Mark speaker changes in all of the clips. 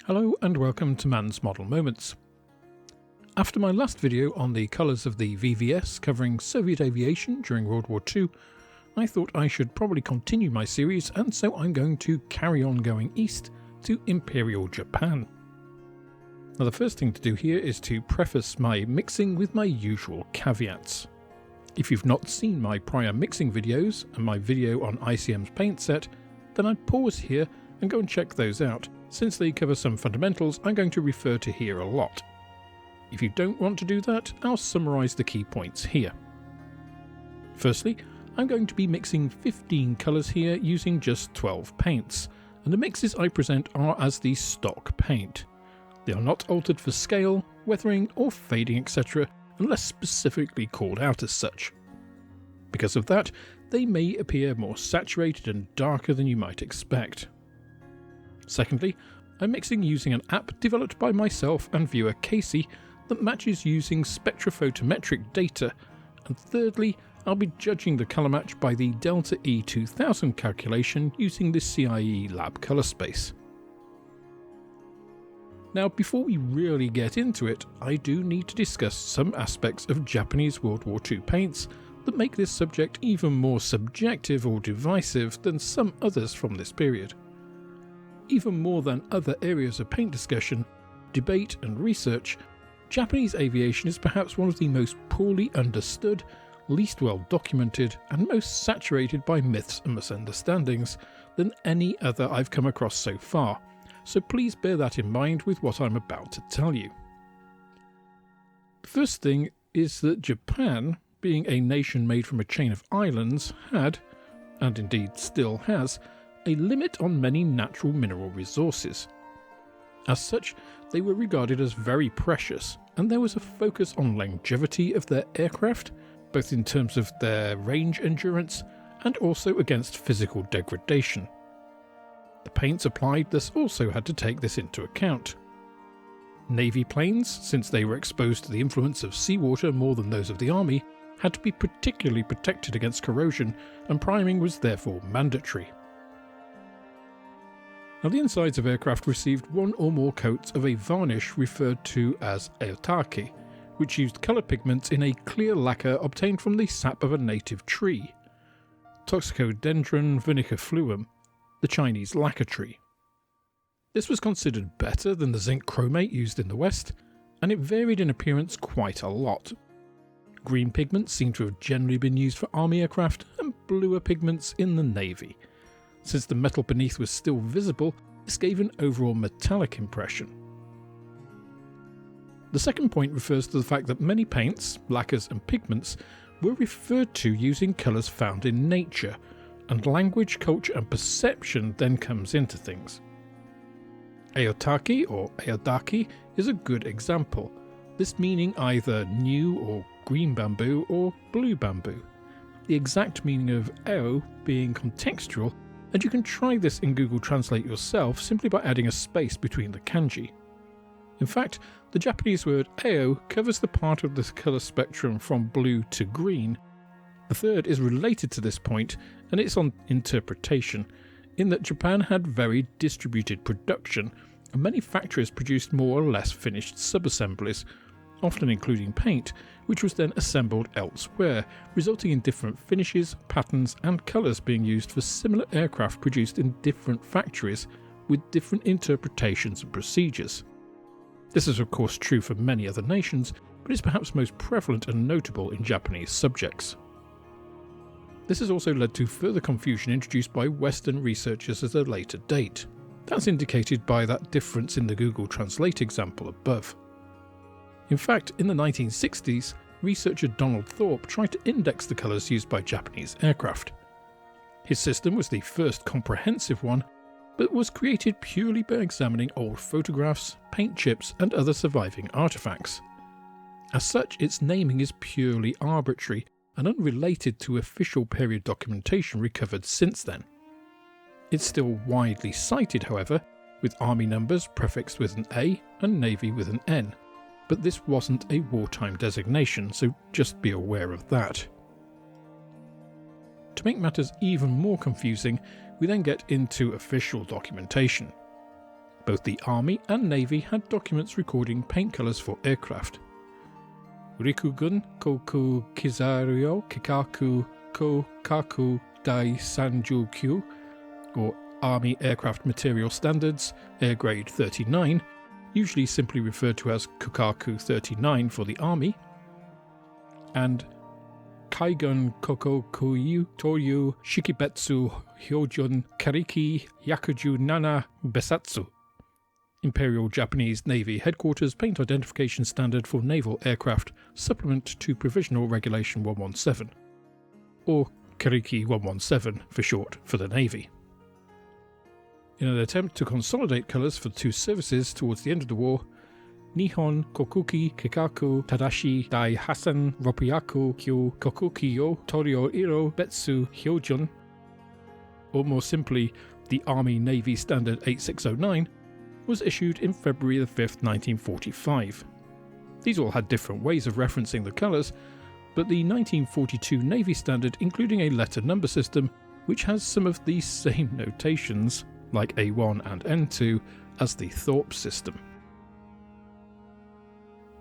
Speaker 1: Hello and welcome to Man's Model Moments. After my last video on the colours of the VVS covering Soviet aviation during World War II, I thought I should probably continue my series, and so I'm going to carry on going east to Imperial Japan. Now the first thing to do here is to preface my mixing with my usual caveats. If you've not seen my prior mixing videos and my video on ICM's paint set, then I'd pause here and go and check those out, since they cover some fundamentals I'm going to refer to here a lot. If you don't want to do that, I'll summarise the key points here. Firstly, I'm going to be mixing 15 colours here using just 12 paints, and the mixes I present are as the stock paint. They are not altered for scale, weathering or fading etc. unless specifically called out as such. Because of that, they may appear more saturated and darker than you might expect. Secondly, I'm mixing using an app developed by myself and viewer Casey that matches using spectrophotometric data, and thirdly, I'll be judging the colour match by the Delta E 2000 calculation using the CIE lab colour space. Now before we really get into it, I do need to discuss some aspects of Japanese World War II paints that make this subject even more subjective or divisive than some others from this period. Even more than other areas of paint discussion, debate and research, Japanese aviation is perhaps one of the most poorly understood, least well documented and most saturated by myths and misunderstandings than any other I've come across so far, so please bear that in mind with what I'm about to tell you. The first thing is that Japan, being a nation made from a chain of islands, had, and indeed still has, a limit on many natural mineral resources. As such, they were regarded as very precious, and there was a focus on longevity of their aircraft, both in terms of their range endurance and also against physical degradation. The paints applied thus also had to take this into account. Navy planes, since they were exposed to the influence of seawater more than those of the army, had to be particularly protected against corrosion, and priming was therefore mandatory. Now the insides of aircraft received one or more coats of a varnish referred to as Aotake, which used colour pigments in a clear lacquer obtained from the sap of a native tree, Toxicodendron vernicifluum, the Chinese lacquer tree. This was considered better than the zinc chromate used in the West, and it varied in appearance quite a lot. Green pigments seem to have generally been used for army aircraft, and bluer pigments in the Navy. Since the metal beneath was still visible, this gave an overall metallic impression. The second point refers to the fact that many paints, lacquers and pigments were referred to using colours found in nature, and language, culture and perception then comes into things. Aotake or Aodaki is a good example, this meaning either new or green bamboo or blue bamboo. The exact meaning of Ao being contextual, and you can try this in Google Translate yourself simply by adding a space between the kanji. In fact, the Japanese word Ao covers the part of the colour spectrum from blue to green. The third is related to this point, and it's on interpretation, in that Japan had very distributed production, and many factories produced more or less finished sub-assemblies, often including paint, which was then assembled elsewhere, resulting in different finishes, patterns and colours being used for similar aircraft produced in different factories with different interpretations and procedures. This is of course true for many other nations, but is perhaps most prevalent and notable in Japanese subjects. This has also led to further confusion introduced by Western researchers at a later date. That's indicated by that difference in the Google Translate example above. In fact, in the 1960s, researcher Donald Thorpe tried to index the colours used by Japanese aircraft. His system was the first comprehensive one, but was created purely by examining old photographs, paint chips and other surviving artefacts. As such, its naming is purely arbitrary and unrelated to official period documentation recovered since then. It's still widely cited, however, with Army numbers prefixed with an A and Navy with an N. But this wasn't a wartime designation, so just be aware of that. To make matters even more confusing, we then get into official documentation. Both the Army and Navy had documents recording paint colours for aircraft. Rikugun koku kizario kikaku ko kaku dai sanjukyu, or Army Aircraft Material Standards, Air Grade 39, usually simply referred to as Kukaku 39 for the Army, and Kaigun Kokokuyu Toyu Shikibetsu Hyojun Kariki Yakuju Nana Besatsu, Imperial Japanese Navy Headquarters Paint Identification Standard for Naval Aircraft, supplement to Provisional Regulation 117, or Kariki 117 for short for the Navy. In an attempt to consolidate colours for two services towards the end of the war, Nihon Kokuki Kikaku Tadashi Dai Hasan Ropiaku Kyu Kokuki yo Torio Iro Betsu Hyojun, or more simply, the Army Navy Standard 8609, was issued in February 5, 1945. These all had different ways of referencing the colours, but the 1942 Navy Standard including a letter number system which has some of the same notations, like A1 and N2, as the Thorpe system.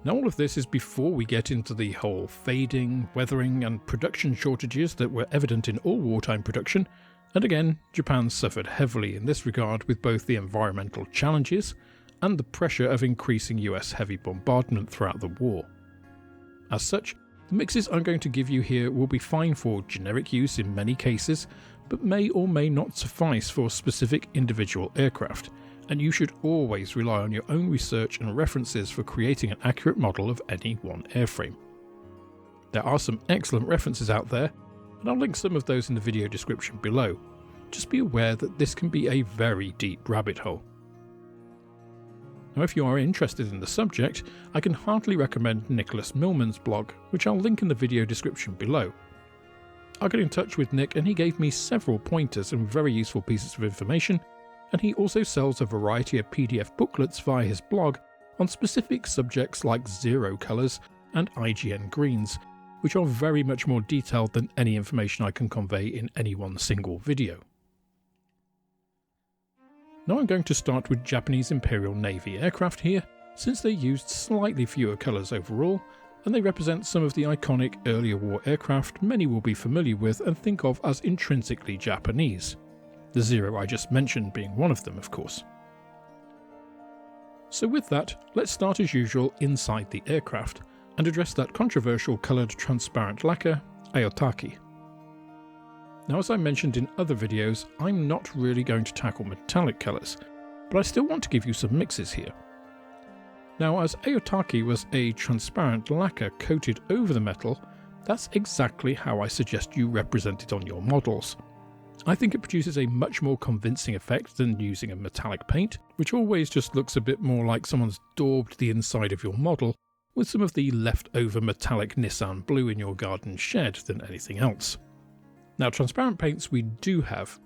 Speaker 1: Now all of this is before we get into the whole fading, weathering and production shortages that were evident in all wartime production, and again, Japan suffered heavily in this regard with both the environmental challenges and the pressure of increasing US heavy bombardment throughout the war. As such, the mixes I'm going to give you here will be fine for generic use in many cases, but may or may not suffice for specific individual aircraft, and you should always rely on your own research and references for creating an accurate model of any one airframe. There are some excellent references out there, and I'll link some of those in the video description below. Just be aware that this can be a very deep rabbit hole. Now if you are interested in the subject, I can heartily recommend Nicholas Millman's blog, which I'll link in the video description below. I got in touch with Nick and he gave me several pointers and very useful pieces of information, and he also sells a variety of PDF booklets via his blog on specific subjects like zero colours and IGN greens, which are very much more detailed than any information I can convey in any one single video. Now I'm going to start with Japanese Imperial Navy aircraft here, since they used slightly fewer colours overall, and they represent some of the iconic earlier war aircraft many will be familiar with and think of as intrinsically Japanese. The Zero I just mentioned being one of them, of course. So with that, let's start as usual inside the aircraft, and address that controversial coloured transparent lacquer, Aotake. Now as I mentioned in other videos, I'm not really going to tackle metallic colours, but I still want to give you some mixes here. Now as Aotake was a transparent lacquer coated over the metal, that's exactly how I suggest you represent it on your models. I think it produces a much more convincing effect than using a metallic paint, which always just looks a bit more like someone's daubed the inside of your model with some of the leftover metallic Nissan blue in your garden shed than anything else. Now transparent paints we do have,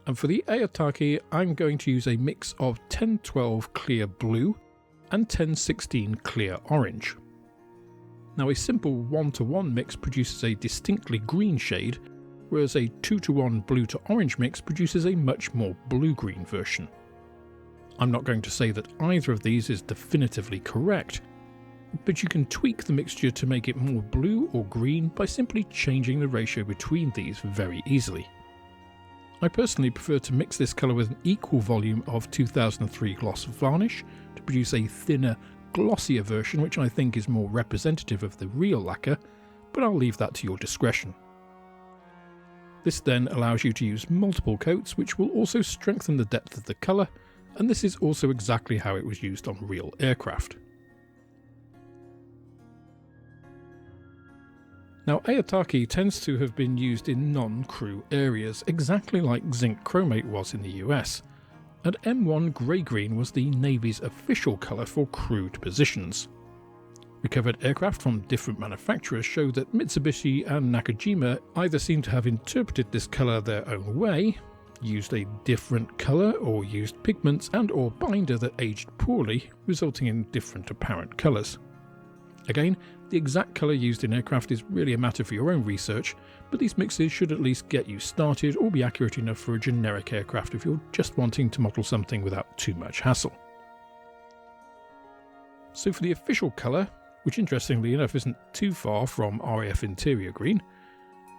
Speaker 1: and for the Aotake I'm going to use a mix of 1012 clear blue and 1016 clear orange. Now a simple 1:1 mix produces a distinctly green shade, whereas a 2:1 blue to orange mix produces a much more blue-green version. I'm not going to say that either of these is definitively correct, but you can tweak the mixture to make it more blue or green by simply changing the ratio between these very easily. I personally prefer to mix this colour with an equal volume of 2003 gloss varnish to produce a thinner, glossier version which I think is more representative of the real lacquer, but I'll leave that to your discretion. This then allows you to use multiple coats which will also strengthen the depth of the colour, and this is also exactly how it was used on real aircraft. Now Aotake tends to have been used in non-crew areas, exactly like zinc chromate was in the US, and M1 grey-green was the Navy's official colour for crewed positions. Recovered aircraft from different manufacturers show that Mitsubishi and Nakajima either seem to have interpreted this colour their own way, used a different colour or used pigments and or binder that aged poorly, resulting in different apparent colours. Again, the exact colour used in aircraft is really a matter for your own research, but these mixes should at least get you started or be accurate enough for a generic aircraft if you're just wanting to model something without too much hassle. So for the official colour, which interestingly enough isn't too far from RAF Interior green,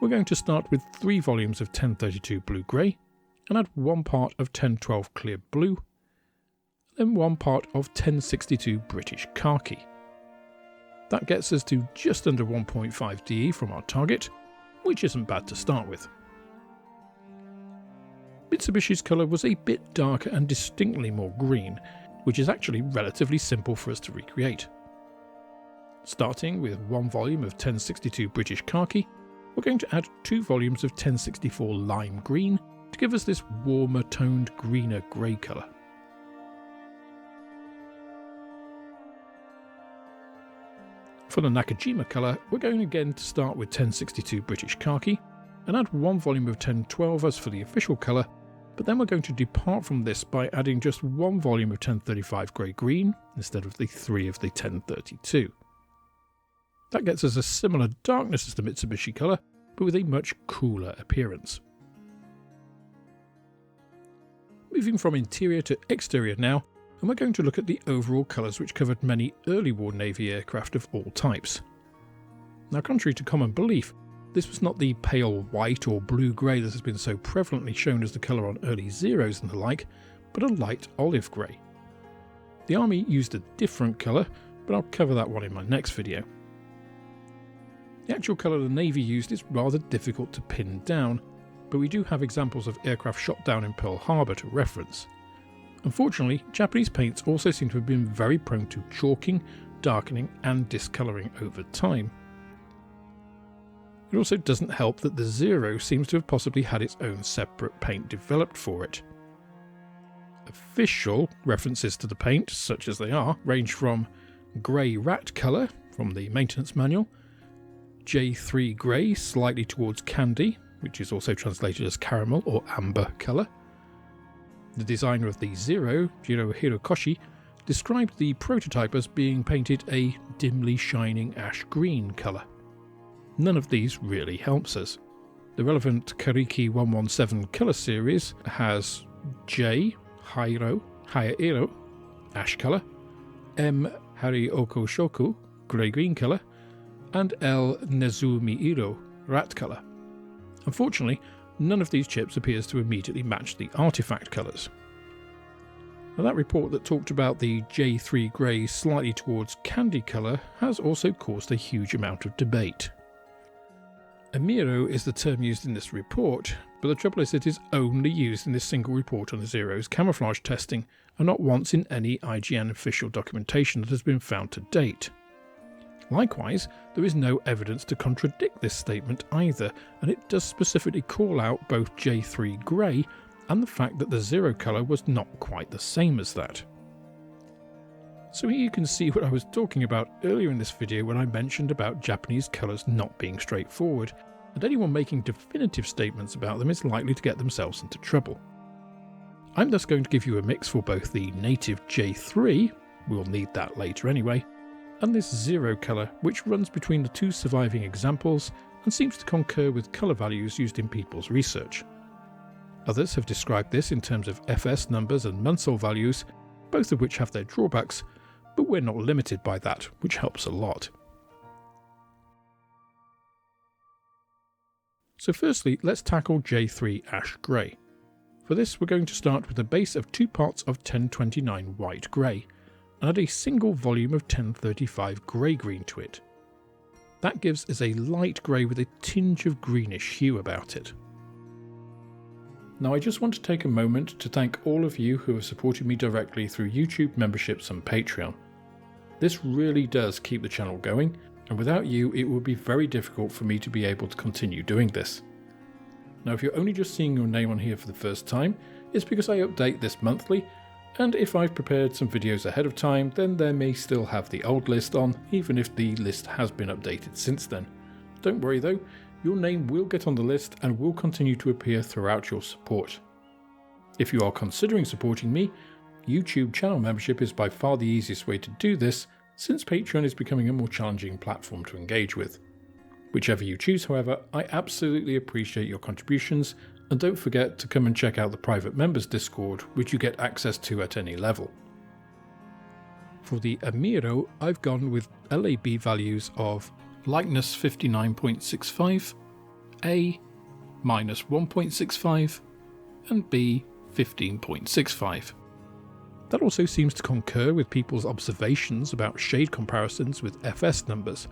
Speaker 1: we're going to start with 3 volumes of 1032 blue grey and add 1 part of 1012 clear blue, then 1 part of 1062 British Khaki. That gets us to just under 1.5 DE from our target, which isn't bad to start with. Mitsubishi's colour was a bit darker and distinctly more green, which is actually relatively simple for us to recreate. Starting with 1 volume of 1062 British Khaki, we're going to add 2 volumes of 1064 lime green to give us this warmer toned greener grey colour. For the Nakajima colour, we're going again to start with 1062 British Khaki and add 1 volume of 1012 as for the official colour, but then we're going to depart from this by adding just 1 volume of 1035 grey green instead of the 3 of the 1032. That gets us a similar darkness as the Mitsubishi colour, but with a much cooler appearance. Moving from interior to exterior now, and we're going to look at the overall colours which covered many early war Navy aircraft of all types. Now, contrary to common belief, this was not the pale white or blue-grey that has been so prevalently shown as the colour on early Zeros and the like, but a light olive grey. The Army used a different colour, but I'll cover that one in my next video. The actual colour the Navy used is rather difficult to pin down, but we do have examples of aircraft shot down in Pearl Harbor to reference. Unfortunately, Japanese paints also seem to have been very prone to chalking, darkening and discolouring over time. It also doesn't help that the Zero seems to have possibly had its own separate paint developed for it. Official references to the paint, such as they are, range from grey rat colour from the maintenance manual, J3 grey slightly towards candy, which is also translated as caramel or amber colour. The designer of the Zero, Jiro Hirokoshi, described the prototype as being painted a dimly shining ash green colour. None of these really helps us. The relevant Kariki 117 colour series has J, Hayairo, ash colour, M, Harioko Shoku, grey-green colour, and L, Nezumi-iro, rat colour. Unfortunately, none of these chips appears to immediately match the artifact colours. Now, that report that talked about the J3 grey slightly towards candy colour has also caused a huge amount of debate. Ameiro is the term used in this report, but the trouble is it is only used in this single report on the Zero's camouflage testing and not once in any IJN official documentation that has been found to date. Likewise, there is no evidence to contradict this statement either, and it does specifically call out both J3 grey and the fact that the Zero colour was not quite the same as that. So here you can see what I was talking about earlier in this video when I mentioned about Japanese colours not being straightforward, and anyone making definitive statements about them is likely to get themselves into trouble. I'm thus going to give you a mix for both the native J3, we'll need that later anyway, and this Zero colour, which runs between the 2 surviving examples and seems to concur with colour values used in people's research. Others have described this in terms of FS numbers and Munsell values, both of which have their drawbacks, but we're not limited by that, which helps a lot. So firstly, let's tackle J3 Ash Grey. For this, we're going to start with a base of 2 parts of 1029 White Grey, and add a single volume of 1035 grey-green to it. That gives us a light grey with a tinge of greenish hue about it. Now, I just want to take a moment to thank all of you who have supported me directly through YouTube memberships and Patreon. This really does keep the channel going, and without you it would be very difficult for me to be able to continue doing this. Now, if you're only just seeing your name on here for the first time, it's because I update this monthly, and if I've prepared some videos ahead of time, then there may still have the old list on, even if the list has been updated since then. Don't worry though, your name will get on the list and will continue to appear throughout your support. If you are considering supporting me, YouTube channel membership is by far the easiest way to do this, since Patreon is becoming a more challenging platform to engage with. Whichever you choose, however, I absolutely appreciate your contributions, and don't forget to come and check out the private members Discord, which you get access to at any level. For the Ameiro, I've gone with LAB values of lightness 59.65, A -1.65, and B 15.65. That also seems to concur with people's observations about shade comparisons with FS numbers,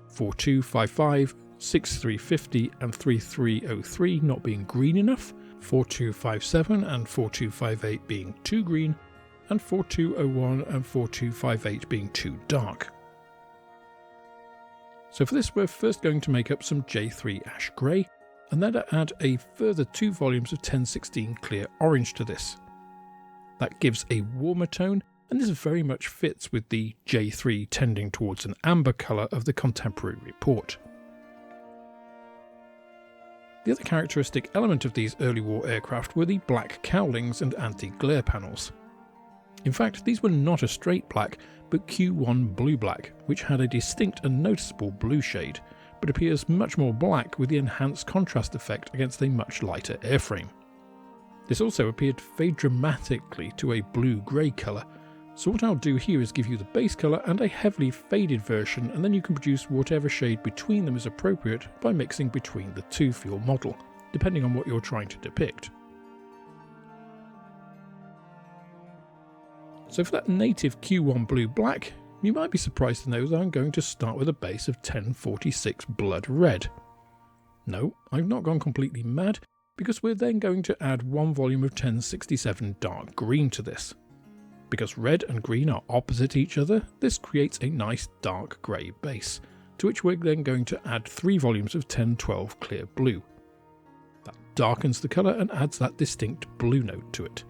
Speaker 1: 4255, 6350 and 3303 not being green enough, 4257 and 4258 being too green, and 4201 and 4258 being too dark. So for this, we're first going to make up some J3 Ash Grey, and then add a further 2 volumes of 1016 Clear Orange to this. That gives a warmer tone, and this very much fits with the J3 tending towards an amber colour of the contemporary report. The other characteristic element of these early war aircraft were the black cowlings and anti-glare panels. In fact, these were not a straight black, but Q1 blue-black, which had a distinct and noticeable blue shade, but appears much more black with the enhanced contrast effect against a much lighter airframe. This also appeared to fade dramatically to a blue-grey colour, so what I'll do here is give you the base colour and a heavily faded version, and then you can produce whatever shade between them is appropriate by mixing between the two for your model, depending on what you're trying to depict. So for that native Q1 blue-black, you might be surprised to know that I'm going to start with a base of 1046 blood red. No, I've not gone completely mad, because we're then going to add 1 volume of 1067 dark green to this. Because red and green are opposite each other, this creates a nice dark grey base, to which we're then going to add 3 volumes of 1012 clear blue. That darkens the colour and adds that distinct blue note to it.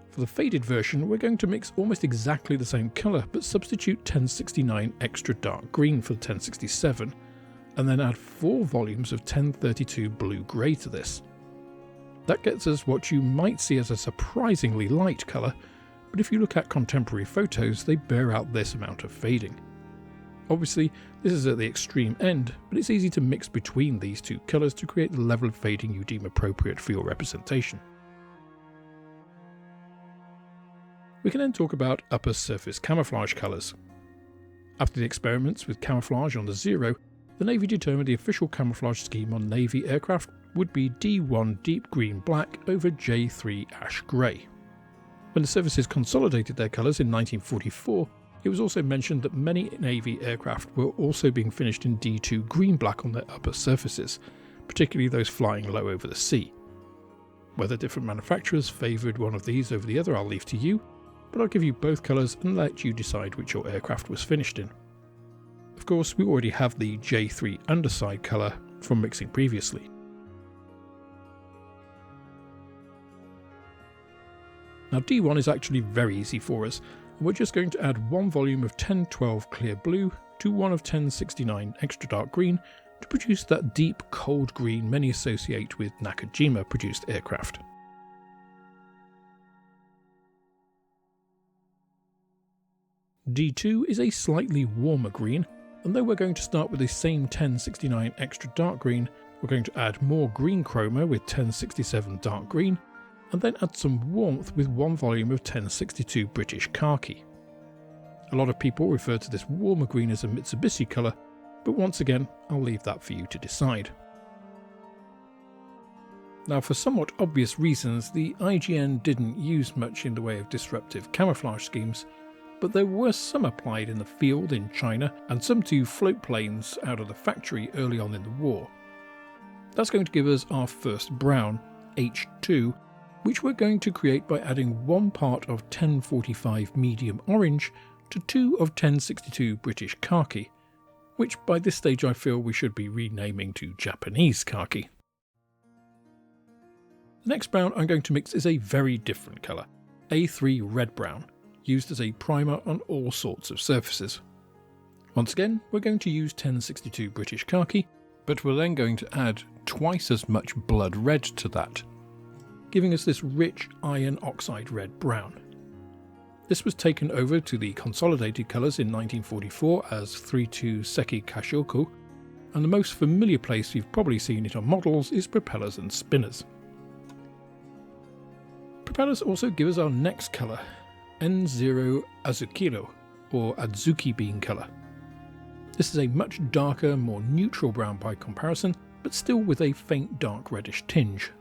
Speaker 1: For the faded version, we're going to mix almost exactly the same colour, but substitute 1069 extra dark green for the 1067, and then add 4 volumes of 1032 blue-grey to this. That gets us what you might see as a surprisingly light colour, but if you look at contemporary photos, they bear out this amount of fading. Obviously, this is at the extreme end, but it's easy to mix between these two colours to create the level of fading you deem appropriate for your representation. We can then talk about upper surface camouflage colours. After the experiments with camouflage on the Zero, the Navy determined the official camouflage scheme on Navy aircraft would be D1 deep green black over J3 ash grey. When the services consolidated their colours in 1944, it was also mentioned that many Navy aircraft were also being finished in D2 green black on their upper surfaces, particularly those flying low over the sea. Whether different manufacturers favoured one of these over the other I'll leave to you, but I'll give you both colours and let you decide which your aircraft was finished in. Of course, we already have the J3 underside colour from mixing previously. Now D1 is actually very easy for us, and we're just going to add 1 volume of 1012 clear blue to 1 of 1069 extra dark green to produce that deep cold green many associate with Nakajima produced aircraft. D2 is a slightly warmer green, and though we're going to start with the same 1069 extra dark green, we're going to add more green chroma with 1067 dark green, and then add some warmth with 1 volume of 1062 British Khaki. A lot of people refer to this warmer green as a Mitsubishi colour, but once again, I'll leave that for you to decide. Now, for somewhat obvious reasons, the IJN didn't use much in the way of disruptive camouflage schemes, but there were some applied in the field in China and some to float planes out of the factory early on in the war. That's going to give us our first brown, H2, which we're going to create by adding 1 part of 1045 medium orange to 2 of 1062 British Khaki, which by this stage I feel we should be renaming to Japanese Khaki. The next brown I'm going to mix is a very different colour, A3 red brown, used as a primer on all sorts of surfaces. Once again, we're going to use 1062 British Khaki, but we're then going to add twice as much blood red to that. giving us this rich iron oxide red-brown. This was taken over to the consolidated colours in 1944 as 3-2 Seki Kashioku, and the most familiar place you've probably seen it on models is propellers and spinners. Propellers also give us our next colour, N0 Azukiro, or Adzuki bean colour. This is a much darker, more neutral brown by comparison, but still with a faint dark reddish tinge.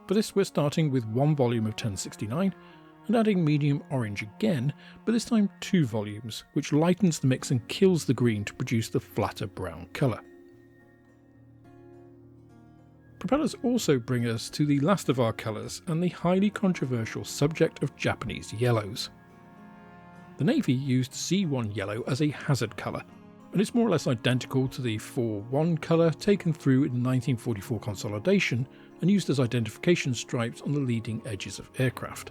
Speaker 1: For this we're starting with one volume of 1069 and adding medium orange again, but this time 2 volumes, which lightens the mix and kills the green to produce the flatter brown colour. Propellers also bring us to the last of our colours and the highly controversial subject of Japanese yellows. The Navy used C1 yellow as a hazard colour, and it's more or less identical to the 4-1 colour taken through in the 1944 consolidation and used as identification stripes on the leading edges of aircraft.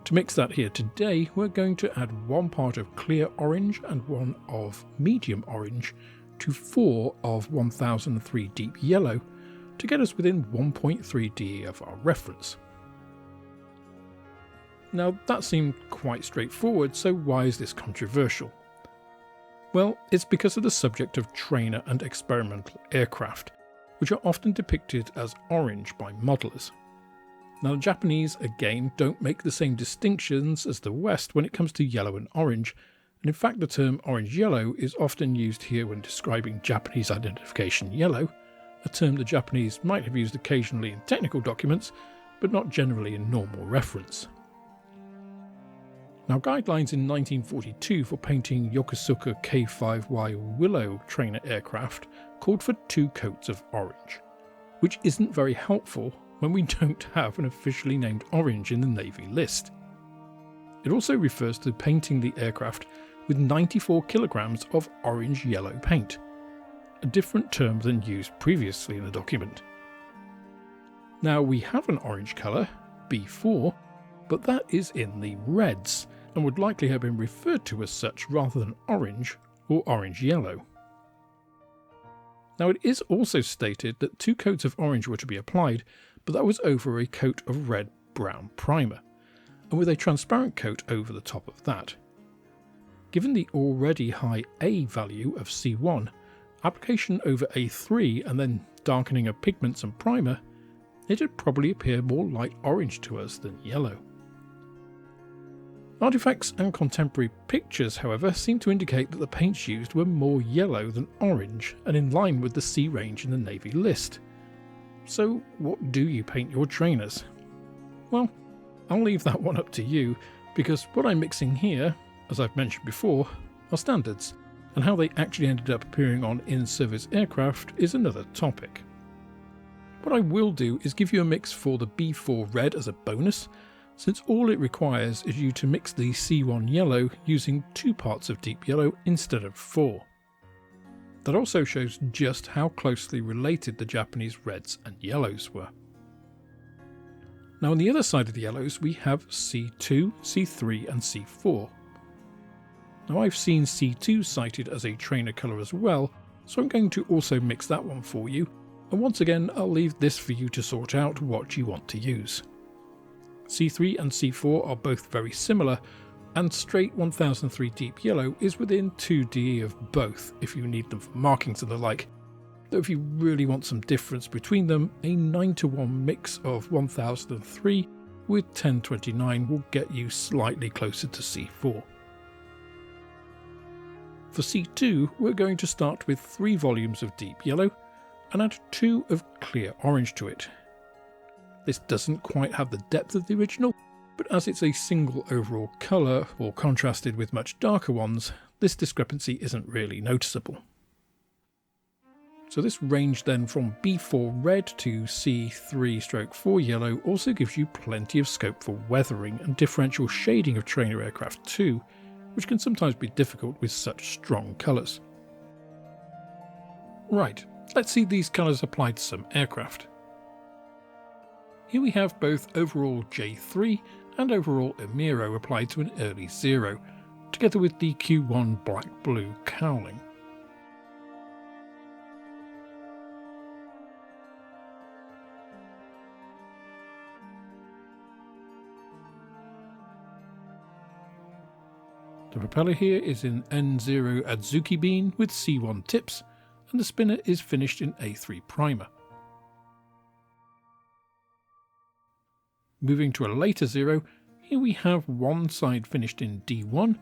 Speaker 1: To mix that here today, we're going to add 1 part of clear orange and 1 of medium orange to 4 of 1003 deep yellow to get us within 1.3 DE of our reference. Now that seemed quite straightforward, so why is this controversial? Well, it's because of the subject of trainer and experimental aircraft, which are often depicted as orange by modelers. Now the Japanese, again, don't make the same distinctions as the West when it comes to yellow and orange, and in fact the term orange-yellow is often used here when describing Japanese identification yellow, a term the Japanese might have used occasionally in technical documents, but not generally in normal reference. Now, guidelines in 1942 for painting Yokosuka K5Y Willow trainer aircraft called for 2 coats of orange, which isn't very helpful when we don't have an officially named orange in the Navy list. It also refers to painting the aircraft with 94 kilograms of orange-yellow paint, a different term than used previously in the document. Now, we have an orange colour, B4, but that is in the reds, and would likely have been referred to as such rather than orange or orange-yellow. Now it is also stated that 2 coats of orange were to be applied, but that was over a coat of red-brown primer, and with a transparent coat over the top of that. Given the already high A value of C1, application over A3 and then darkening of pigments and primer, it'd probably appear more light orange to us than yellow. Artifacts and contemporary pictures, however, seem to indicate that the paints used were more yellow than orange and in line with the C range in the Navy list. So what do you paint your trainers? Well, I'll leave that one up to you, because what I'm mixing here, as I've mentioned before, are standards, and how they actually ended up appearing on in-service aircraft is another topic. What I will do is give you a mix for the B4 red as a bonus, since all it requires is you to mix the C1 yellow using 2 parts of deep yellow instead of 4. That also shows just how closely related the Japanese reds and yellows were. Now on the other side of the yellows we have C2, C3 and C4. Now I've seen C2 cited as a trainer colour as well, so I'm going to also mix that one for you, and once again I'll leave this for you to sort out what you want to use. C3 and C4 are both very similar, and straight 1003 deep yellow is within 2 DE of both if you need them for markings and the like, though if you really want some difference between them, a 9:1 mix of 1003 with 1029 will get you slightly closer to C4. For C2 we're going to start with 3 volumes of deep yellow and add 2 of clear orange to it. This doesn't quite have the depth of the original, but as it's a single overall colour, or contrasted with much darker ones, this discrepancy isn't really noticeable. So this range then from B4 red to C3/4 yellow also gives you plenty of scope for weathering and differential shading of trainer aircraft too, which can sometimes be difficult with such strong colours. Right, let's see these colours applied to some aircraft. Here we have both overall J3 and overall Ameiro applied to an early 0, together with the Q1 black-blue cowling. The propeller here is in N0 Adzuki bean with C1 tips, and the spinner is finished in A3 primer. Moving to a later Zero, here we have one side finished in D1,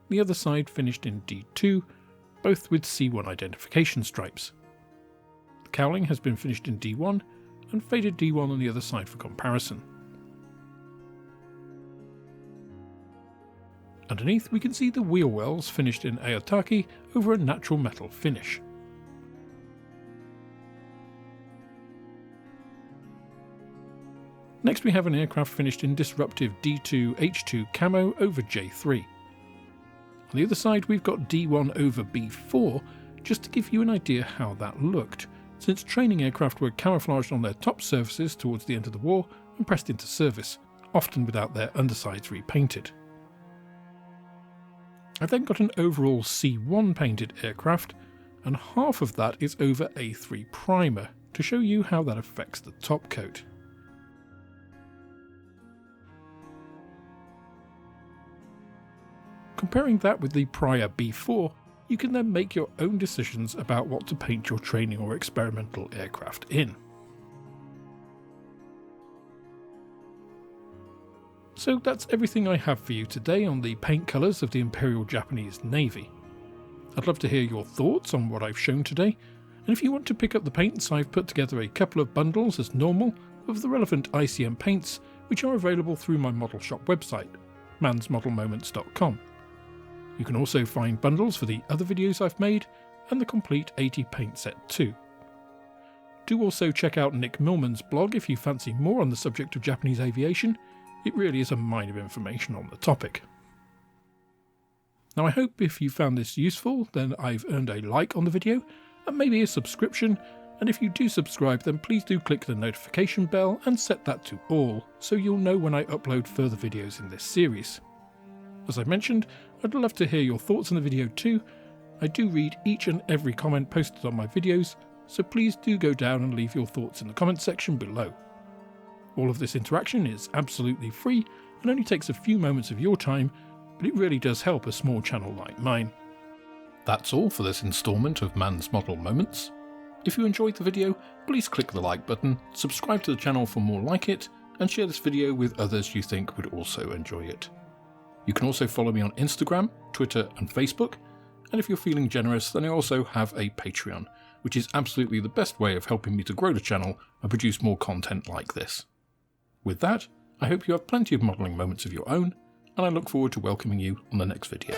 Speaker 1: the other side finished in D2, both with C1 identification stripes. The cowling has been finished in D1 and faded D1 on the other side for comparison. Underneath we can see the wheel wells finished in Aotake over a natural metal finish. Next we have an aircraft finished in disruptive D2 H2 camo over J3. On the other side we've got D1 over B4, just to give you an idea how that looked, since training aircraft were camouflaged on their top surfaces towards the end of the war and pressed into service, often without their undersides repainted. I've then got an overall C1 painted aircraft, and half of that is over A3 primer, to show you how that affects the top coat. Comparing that with the prior B4, you can then make your own decisions about what to paint your training or experimental aircraft in. So that's everything I have for you today on the paint colours of the Imperial Japanese Navy. I'd love to hear your thoughts on what I've shown today, and if you want to pick up the paints, I've put together a couple of bundles as normal of the relevant ICM paints, which are available through my model shop website, mansmodelmoments.com. You can also find bundles for the other videos I've made and the complete 80 paint set too. Do also check out Nick Millman's blog if you fancy more on the subject of Japanese aviation. It really is a mine of information on the topic. Now I hope if you found this useful, then I've earned a like on the video and maybe a subscription, and if you do subscribe then please do click the notification bell and set that to all so you'll know when I upload further videos in this series. As I mentioned, I'd love to hear your thoughts on the video too. I do read each and every comment posted on my videos, so please do go down and leave your thoughts in the comment section below. All of this interaction is absolutely free and only takes a few moments of your time, but it really does help a small channel like mine. That's all for this instalment of Man's Model Moments. If you enjoyed the video, please click the like button, subscribe to the channel for more like it, and share this video with others you think would also enjoy it. You can also follow me on Instagram, Twitter and Facebook, and if you're feeling generous then I also have a Patreon, which is absolutely the best way of helping me to grow the channel and produce more content like this. With that, I hope you have plenty of modelling moments of your own, and I look forward to welcoming you on the next video.